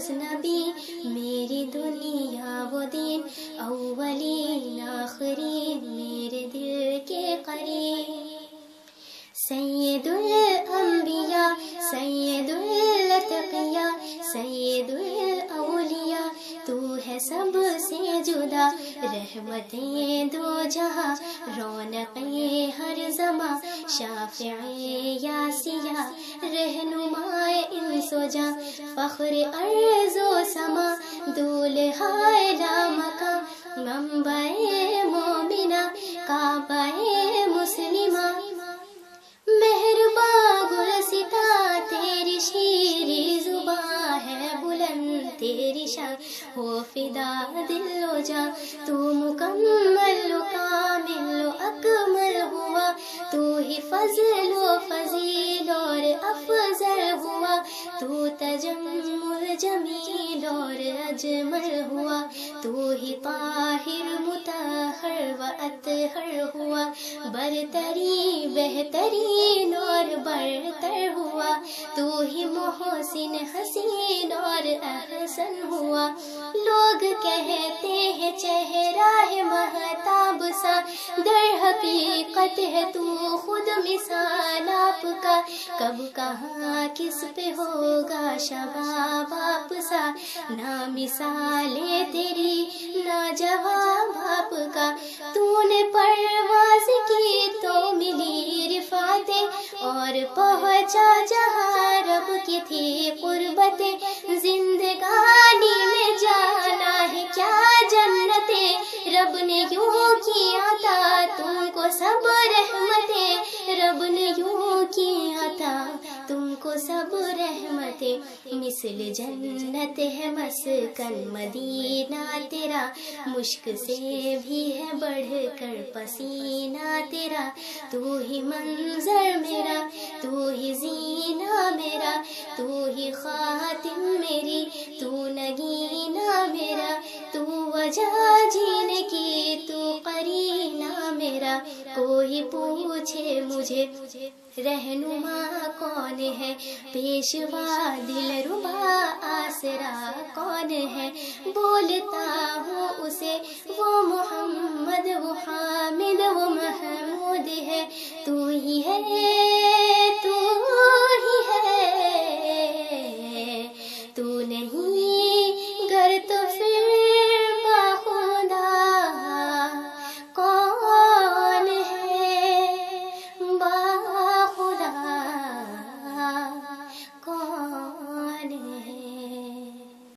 مذنبی، میری دنیا و دین، اولین آخرین میرے دل کے قریب۔ سید الانبیاء، سید الاتقیاء، سید الاولیاء، تو ہے سب سے جدا، رحمتیں دو جہاں، رونقیں ہر زماں، شافع یاسیہ، رہنمائے انس و جاں، فخر ارض و سما، دولہا لامکاں، منبع مومنہ، کعبہ مسلمہ۔ مہرباں گلستہ تیری شیریں زباں ہے، بلند تیری شان ہو فدا دل و جاں، تو مکمل و کامل و اکمل ہوا، تو ہی فضل و فضیل اور افضل ہوا، تو تجمل جمیل اور اجمل ہوا، تو ہی طاہر مطہر و اطہر ہوا، برتری بہترین اور برتر ہوا، تو ہی محسن حسین اور احسن ہوا۔ لوگ کہتے ہیں چہرہ ہے مہتاب سا، در حقیقت ہے تو خود مثال آپ کا، کب کہاں کس پہ ہوگا شباب آپ سا، نہ مثال تیری نہ جواب آپ کا۔ تو نے پرواز کی تو ملی رفاتیں، اور پہنچا جہاں رب کی تھی قربتیں، زندگانی میں جانا ہے کیا جنتیں، رب نے یوں کیا تھا تم کو سب رحمتیں، رب نے یوں کیا تھا تم کو سب رحمتیں، مثل جنت ہے مسکن مدینہ تیرا، مشک سے بھی ہے بڑھ کر پسینہ تیرا، تو ہی منظر میرا، تو ہی زینہ میرا، تو ہی خاتم میری، تو نگینہ میرا، تو وجہ جینے کی، تو قرینہ میرا۔ کوئی پوچھے مجھے رہنما کون ہے، پیشوا دلربا آسرا کون ہے، بولتا ہوں اسے وہ محمد، وہ حامد، وہ محمود ہے، تو ہی ہے